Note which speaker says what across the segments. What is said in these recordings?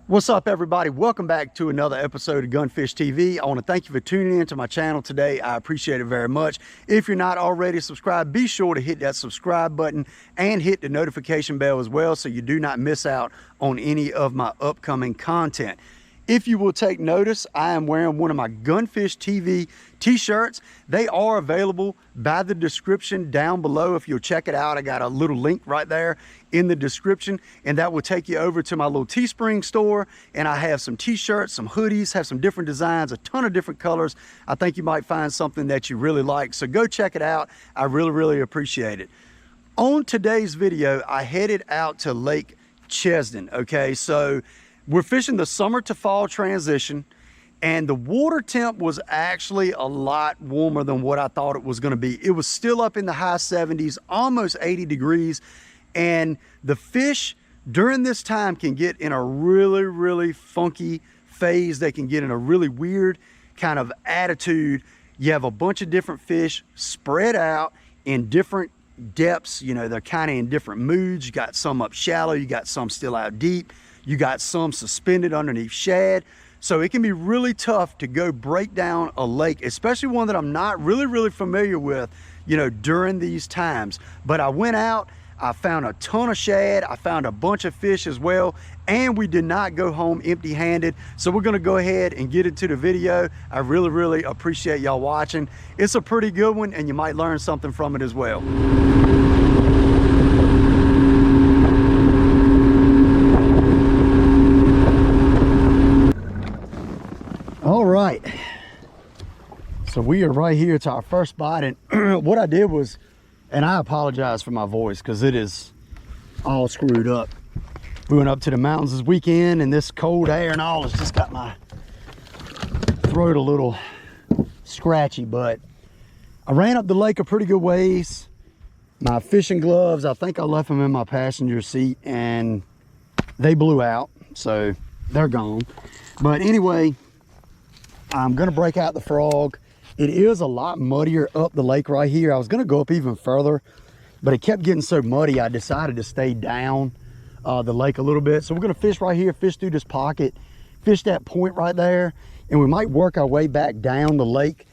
Speaker 1: What's up, everybody? Welcome back to another episode of Gunfish TV. I want to thank you for tuning in to my channel today. I appreciate it very much. If you're not already subscribed, be sure to hit that subscribe button and hit the notification bell as well so you do not miss out on any of my upcoming content. If you will take notice, I am wearing one of my Gunfish TV t-shirts. They are available by the description down below. If you'll check it out, I got a little link right there in the description, and that will take you over to my little Teespring store. And I have some t-shirts, some hoodies, have some different designs, a ton of different colors. I think you might find something that you really like. So go check it out. I really appreciate it. On today's video, I headed out to Lake Chesdin. Okay, so we're fishing the summer to fall transition, and the water temp was actually a lot warmer than what I thought it was going to be. It was still up in the high 70s, almost 80 degrees, and the fish during this time can get in a really funky phase. They can get in a really weird kind of attitude. You have a bunch of different fish spread out in different depths. You know, they're kind of in different moods. You got some up shallow, you got some still out deep. You got some suspended underneath shad. So it can be really tough to go break down a lake, especially one that I'm not really familiar with, you know, during these times. But I went out, I found a ton of shad, I found a bunch of fish as well, and we did not go home empty-handed. So we're gonna go ahead and get into the video. I really appreciate y'all watching. It's a pretty good one, and you might learn something from it as well. All right, so we are right here to our first spot, and what I did was, and I apologize for my voice because it is all screwed up. We went up to the mountains this weekend, and this cold air and all has just got my throat a little scratchy, but I ran up the lake a pretty good ways. My fishing gloves, I think I left them in my passenger seat, and they blew out, so they're gone. But anyway, I'm gonna break out the frog. It is a lot muddier up the lake right here. I was gonna go up even further, but it kept getting so muddy, I decided to stay down the lake a little bit. So we're gonna fish right here, fish through this pocket, fish that point right there, and we might work our way back down the lake.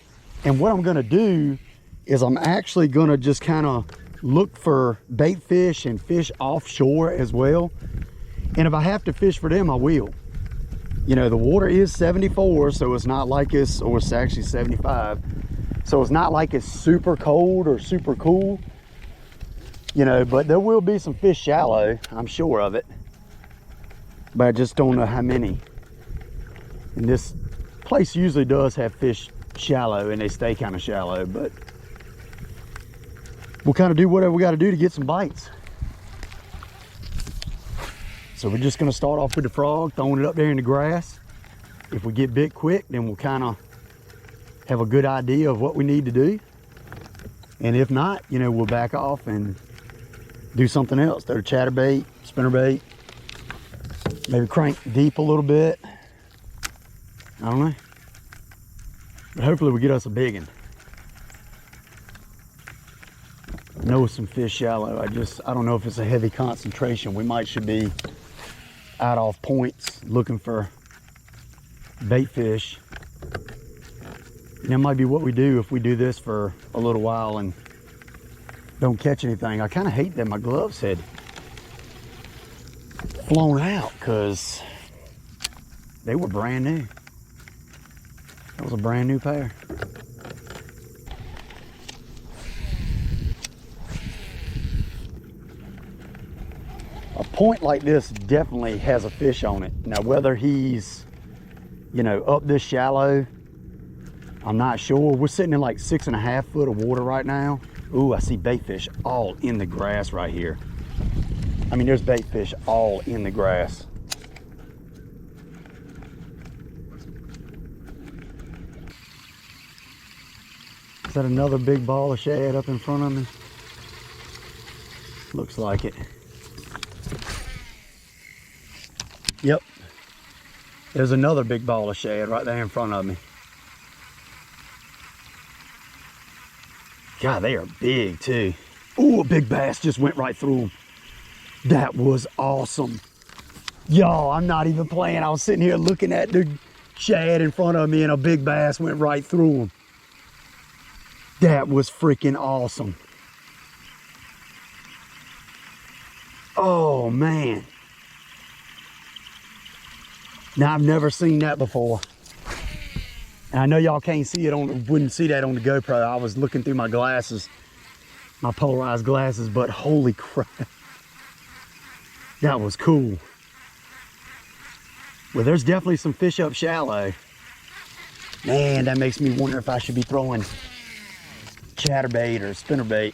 Speaker 1: And what I'm gonna do is I'm actually gonna just kind of look for bait fish and fish offshore as well. And if I have to fish for them, I will. You know, the water is 74, so it's not like it's, or it's actually 75. So it's not like it's super cold or super cool, you know, but there will be some fish shallow, I'm sure of it. But I just don't know how many. And this place usually does have fish shallow, and they stay kind of shallow, but we'll kind of do whatever we got to do to get some bites. So we're just gonna start off with the frog, throwing it up there in the grass. If we get bit quick, then we'll kind of have a good idea of what we need to do. And if not, you know, we'll back off and do something else. Throw a chatterbait, spinnerbait, maybe crank deep a little bit. I don't know. But hopefully we get us a big one. I know some fish shallow. I don't know if it's a heavy concentration. We might should be out off points looking for bait fish. And that might be what we do if we do this for a little while and don't catch anything. I kind of hate that my gloves had flown out because they were brand new. That was a brand new pair. A point like this definitely has a fish on it. Now, whether he's, you know, up this shallow, I'm not sure. We're sitting in like 6.5 foot of water right now. Ooh, I see bait fish all in the grass right here. I mean, there's bait fish all in the grass. Is that another big ball of shad up in front of me? Looks like it. Yep, there's another big ball of shad right there in front of me. God, they are big too. Ooh, a big bass just went right through them. That was awesome. Y'all, I'm not even playing. I was sitting here looking at the shad in front of me and a big bass went right through him. That was freaking awesome. Oh man. Now I've never seen that before. And I know y'all can't see it wouldn't see that on the GoPro. I was looking through my glasses, my polarized glasses, but holy crap. That was cool. Well, there's definitely some fish up shallow. Man, that makes me wonder if I should be throwing chatterbait or spinnerbait.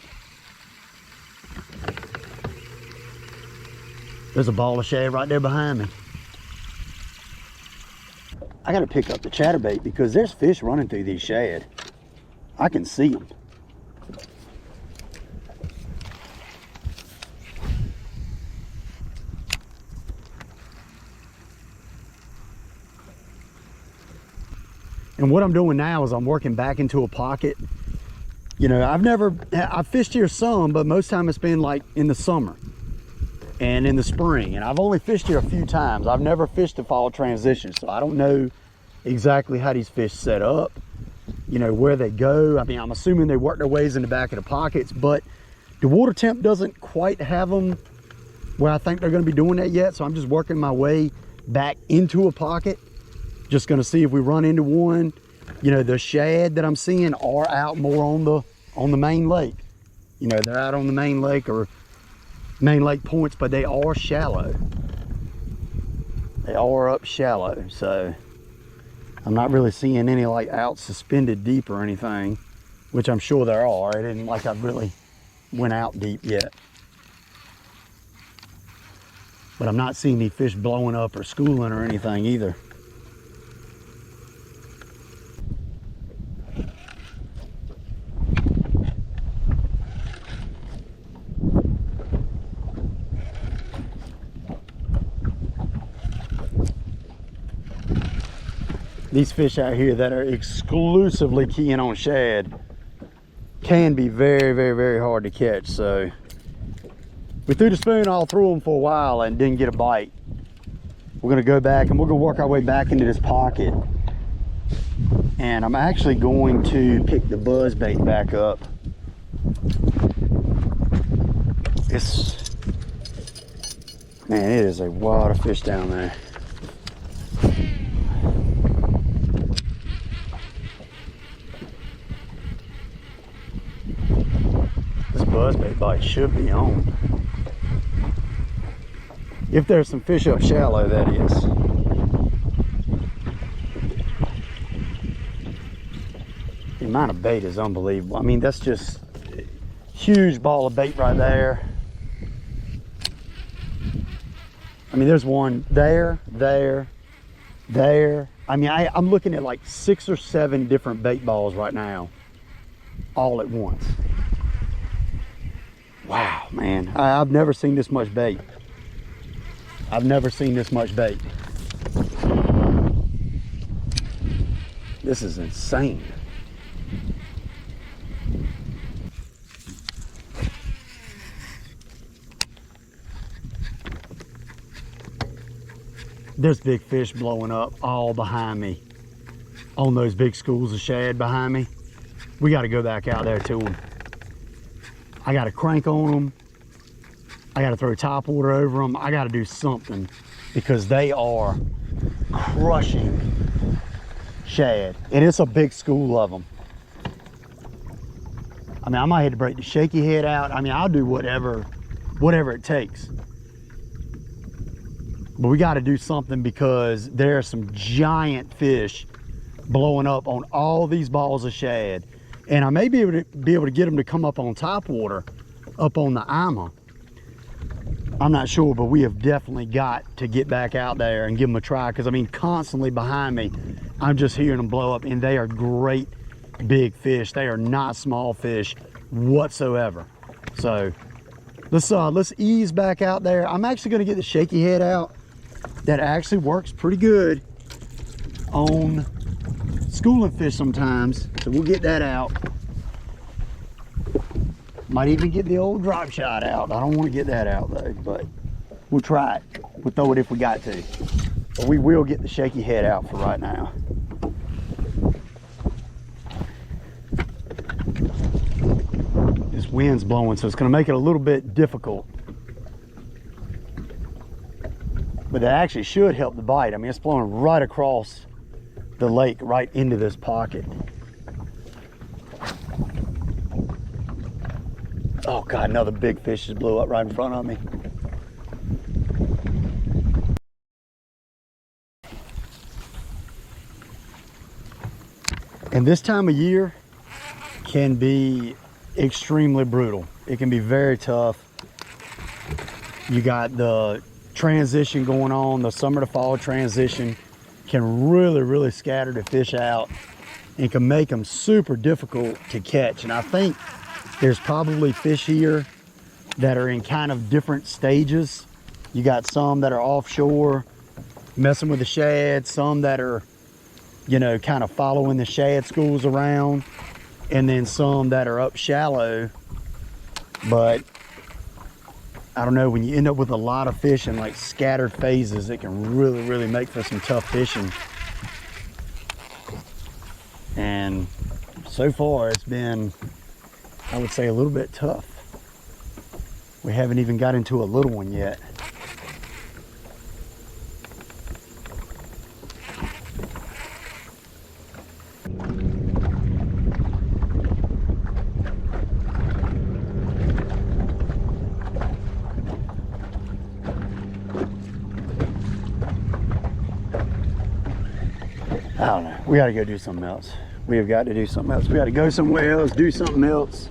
Speaker 1: There's a ball of shad right there behind me. I gotta pick up the chatterbait because there's fish running through these shad. I can see them. And what I'm doing now is I'm working back into a pocket. You know, I've fished here some, but most time it's been like in the summer and in the spring. And I've only fished here a few times. I've never fished the fall transition, so I don't know exactly how these fish set up, you know, where they go. I mean, I'm assuming they work their ways in the back of the pockets, but the water temp doesn't quite have them where I think they're going to be doing that yet. So I'm just working my way back into a pocket. Just going to see if we run into one. You know, the shad that I'm seeing are out more on the main lake. You know, they're out on the main lake or main lake points, but they are shallow. They are up shallow, so I'm not really seeing any like out suspended deep or anything, which I'm sure there are. It isn't like I've really went out deep yet. But I'm not seeing any fish blowing up or schooling or anything either. These fish out here that are exclusively keying on shad can be very, very, very hard to catch. So we threw the spoon all through them for a while and didn't get a bite. We're gonna go back and we're gonna work our way back into this pocket. And I'm actually going to pick the buzz bait back up. Man, it is a lot of fish down there. Buzzbait bite should be on. If there's some fish up shallow, that is. The amount of bait is unbelievable. I mean, that's just a huge ball of bait right there. I mean, there's one there. I mean, I'm looking at like 6 or 7 different bait balls right now, all at once. Wow, man, I've never seen this much bait. I've never seen this much bait. This is insane. There's big fish blowing up all behind me on those big schools of shad behind me. We got to go back out there to them. I got to crank on them. I got to throw top water over them. I got to do something because they are crushing shad. And it's a big school of them. I mean, I might have to break the shaky head out. I mean, I'll do whatever it takes. But we got to do something because there are some giant fish blowing up on all these balls of shad. And I may be able to get them to come up on top water, up on the Ima. I'm not sure, but we have definitely got to get back out there and give them a try. Because I mean, constantly behind me, I'm just hearing them blow up, and they are great big fish. They are not small fish whatsoever. So let's ease back out there. I'm actually going to get the shaky head out. That actually works pretty good on schooling fish sometimes, so we'll get that out. Might even get the old drop shot out. I don't want to get that out though, but we'll try it. We'll throw it if we got to. But we will get the shaky head out for right now. This wind's blowing, so it's going to make it a little bit difficult. But that actually should help the bite. I mean, it's blowing right across the lake, right into this pocket. Oh God, another big fish just blew up right in front of me. And this time of year can be extremely brutal. It can be very tough. You got the transition going on, the summer to fall transition can really scatter the fish out and can make them super difficult to catch. And I think there's probably fish here that are in kind of different stages. You got some that are offshore messing with the shad, some that are, you know, kind of following the shad schools around, and then some that are up shallow. But I don't know, when you end up with a lot of fish in like scattered phases, it can really make for some tough fishing. And so far it's been, I would say, a little bit tough. We haven't even got into a little one yet. I don't know. We got to go do something else. We have got to do something else. We got to go somewhere else, do something else.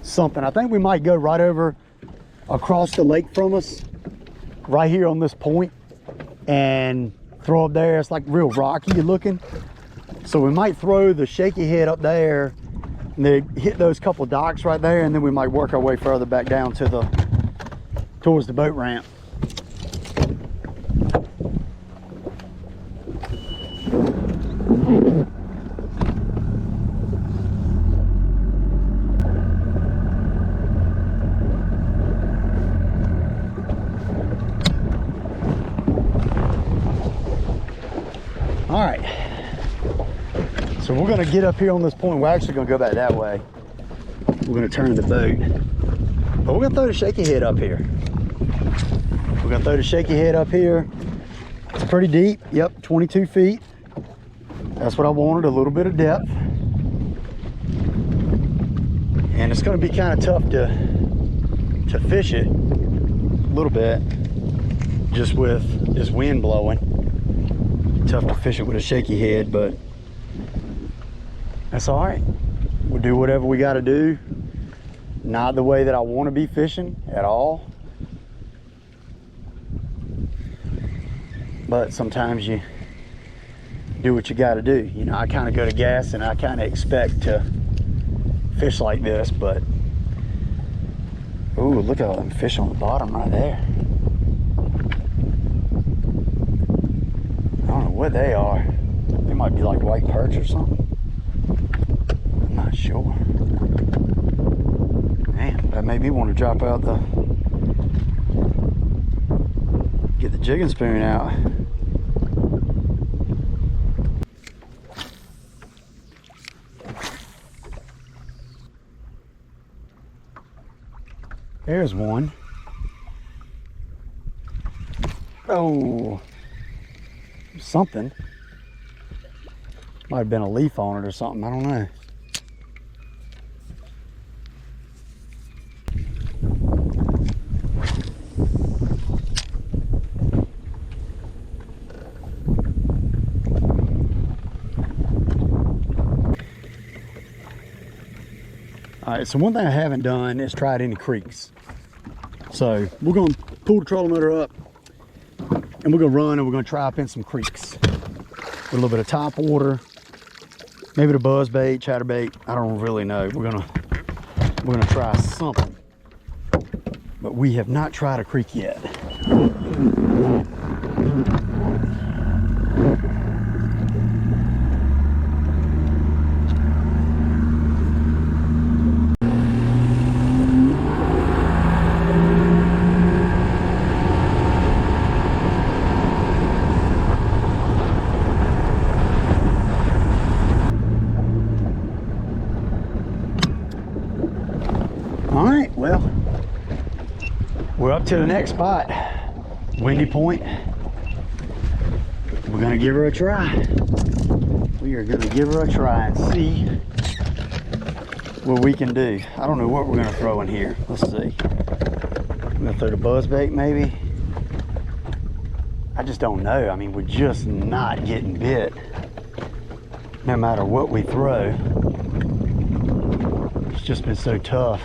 Speaker 1: Something. I think we might go right over across the lake from us, right here on this point, and throw up there. It's like real rocky looking. So we might throw the shaky head up there and then hit those couple of docks right there, and then we might work our way further back down to towards the boat ramp. All right, so we're gonna get up here on this point. We're actually gonna go back that way. We're gonna turn the boat, but we're gonna throw the shaky head up here. We're gonna throw the shaky head up here. It's pretty deep, yep, 22 feet. That's what I wanted, a little bit of depth. And it's gonna be kind of tough to fish it a little bit, just with this wind blowing. Tough to fish it with a shaky head, but that's all right. We'll do whatever we got to do. Not the way that I want to be fishing at all, but sometimes you do what you got to do. You know, I kind of go to gas and I kind of expect to fish like this, but ooh, look at all them fish on the bottom right there. I don't know what they are. They might be like white perch or something. I'm not sure. Man, that made me want to drop out get the jigging spoon out. There's one. Oh. Something. Might have been a leaf on it or something, I don't know. All right, so one thing I haven't done is tried any creeks. So we're gonna pull the trolling motor up and we're gonna run and we're gonna try up in some creeks with a little bit of top water, maybe the buzz bait, chatterbait. I don't really know. We're gonna try something, but we have not tried a creek yet. All right, well, we're up to the next spot, Windy Point. We're gonna give her a try. We are gonna give her a try and see what we can do. I don't know what we're gonna throw in here. Let's see. I'm gonna throw the buzzbait maybe. I just don't know. I mean, we're just not getting bit no matter what we throw. It's just been so tough.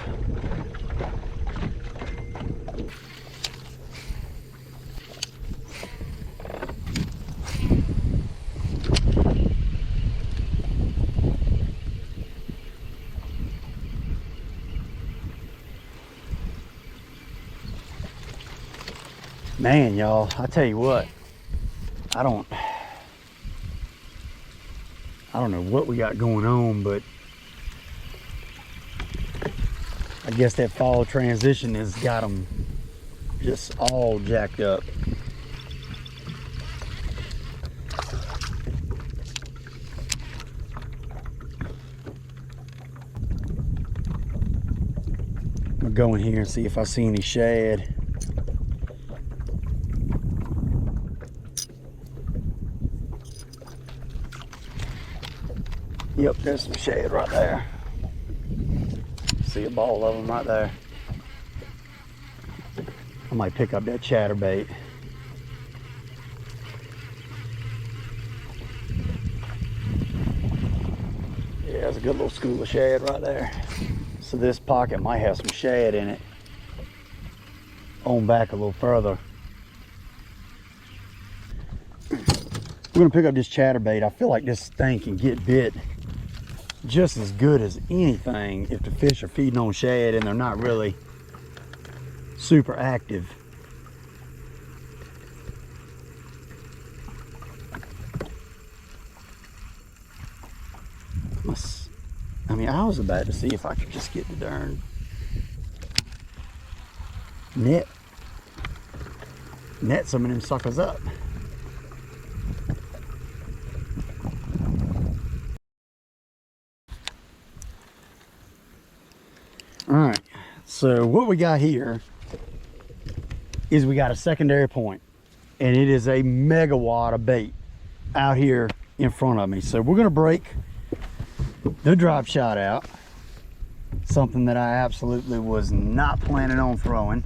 Speaker 1: Man, y'all, I tell you what, I don't know what we got going on, but I guess that fall transition has got them just all jacked up. I'm gonna go in here and see if I see any shad. Yep, there's some shad right there. See a ball of them right there. I might pick up that chatterbait. Yeah, there's a good little school of shad right there. So this pocket might have some shad in it. On back a little further. We're gonna pick up this chatterbait. I feel like this thing can get bit just as good as anything if the fish are feeding on shad and they're not really super active. I mean, I was about to see if I could just get the darn net some of them suckers up. All right, so what we got here is we got a secondary point, and it is a megawatt of bait out here in front of me. So we're gonna break the drop shot out, something that I absolutely was not planning on throwing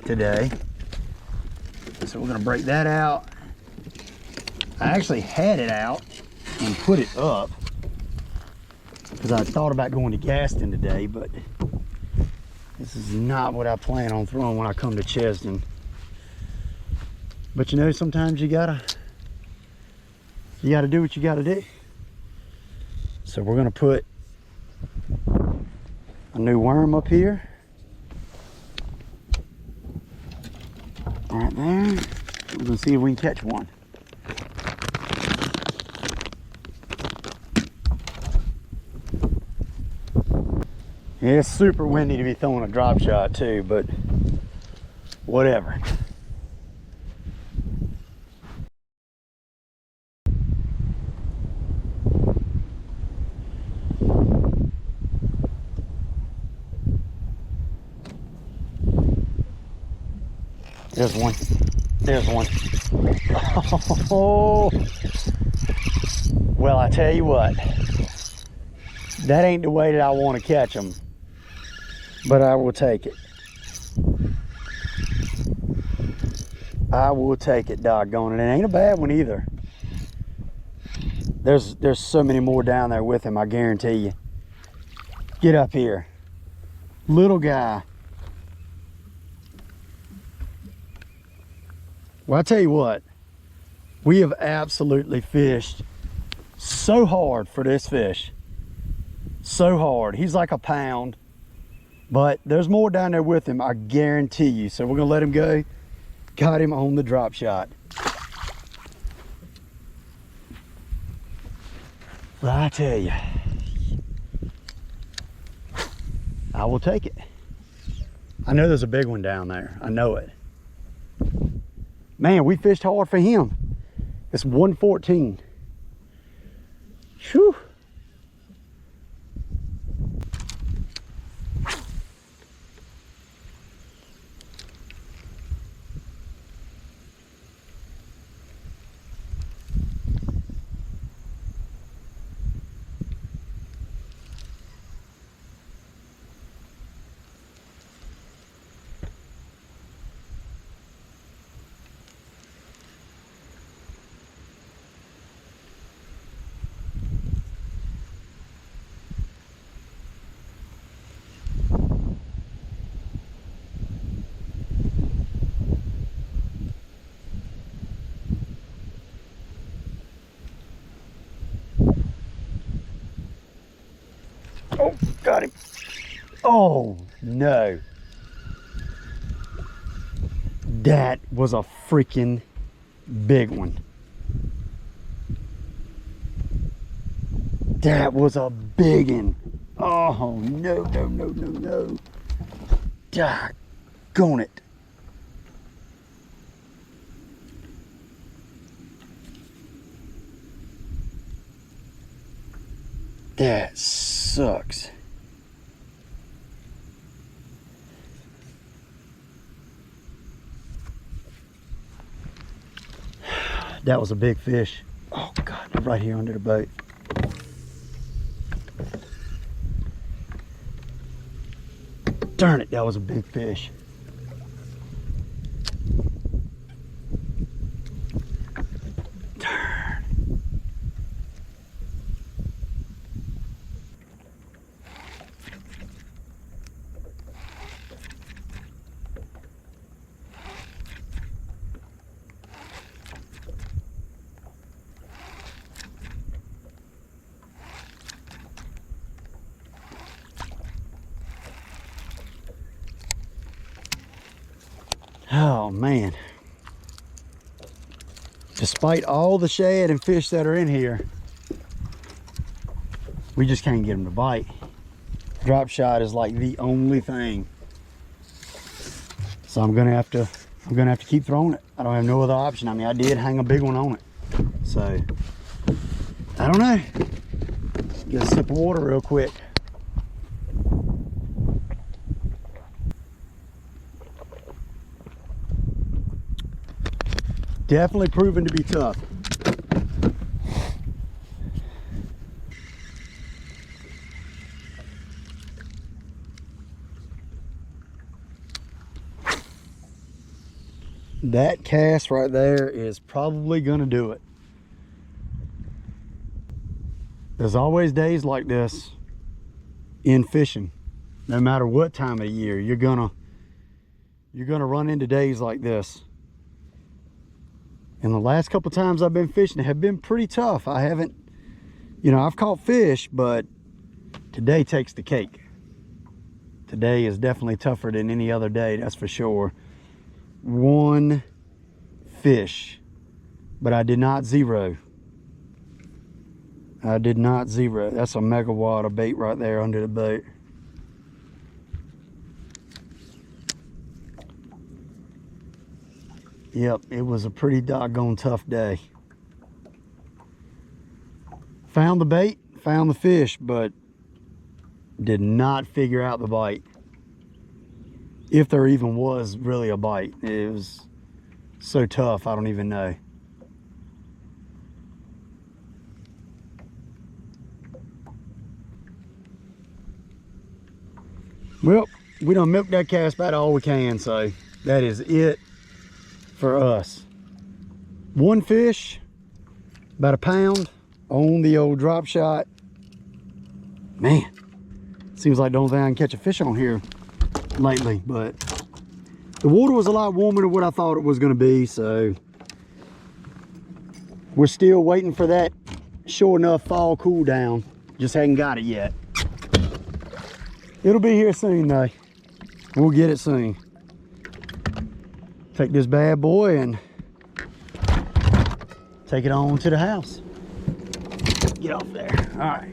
Speaker 1: today. So we're gonna break that out. I actually had it out and put it up because I thought about going to Gaston today, but this is not what I plan on throwing when I come to Chesdin. But you know, sometimes you gotta do what you gotta do. So we're gonna put a new worm up here. Right there. We're gonna see if we can catch one. Yeah, it's super windy to be throwing a drop shot too, but whatever. There's one. There's one. Oh. Well, I tell you what, that ain't the way that I want to catch them, but I will take it. I will take it, doggone it. It ain't a bad one either. There's so many more down there with him, I guarantee you. Get up here. Little guy. Well, I tell you what, we have absolutely fished so hard for this fish. So hard. He's like a pound, but there's more down there with him, I guarantee you. So we're gonna let him go. Got him on the drop shot. Well, I tell you, I will take it. I know there's a big one down there. I know it. Man, we fished hard for him. It's 114. Whew. Oh, no. That was a freaking big one. That was a big one. Oh, no, no, no, no, no. Doggone it. That sucks. That was a big fish. Oh God, right here under the boat. Darn it, that was a big fish. Darn. Oh man, despite all the shad and fish that are in here, we just can't get them to bite. Drop shot is like the only thing. So I'm gonna have to keep throwing it. I don't have no other option. I mean, I did hang a big one on it. So I don't know. Get a sip of water real quick. Definitely proven to be tough. That cast right there is probably gonna do it. There's always days like this in fishing. No matter what time of the year, you're gonna run into days like this. And the last couple times I've been fishing have been pretty tough. I haven't, you know, I've caught fish, but today takes the cake. Today is definitely tougher than any other day, that's for sure. One fish, but I did not zero. I did not zero. That's a megawatt of bait right there under the boat. Yep, it was a pretty doggone tough day. Found the bait, found the fish, but did not figure out the bite. If there even was really a bite. It was so tough, I don't even know. Well, we done milked that cast about all we can, so that is it for us. One fish, about a pound on the old drop shot. Man, seems like the only thing I can catch a fish on here lately, but the water was a lot warmer than what I thought it was going to be, so we're still waiting for that sure enough fall cool down. Just hadn't got it yet. It'll be here soon though. We'll get it soon. Take this bad boy and take it on to the house. Get off there. All right.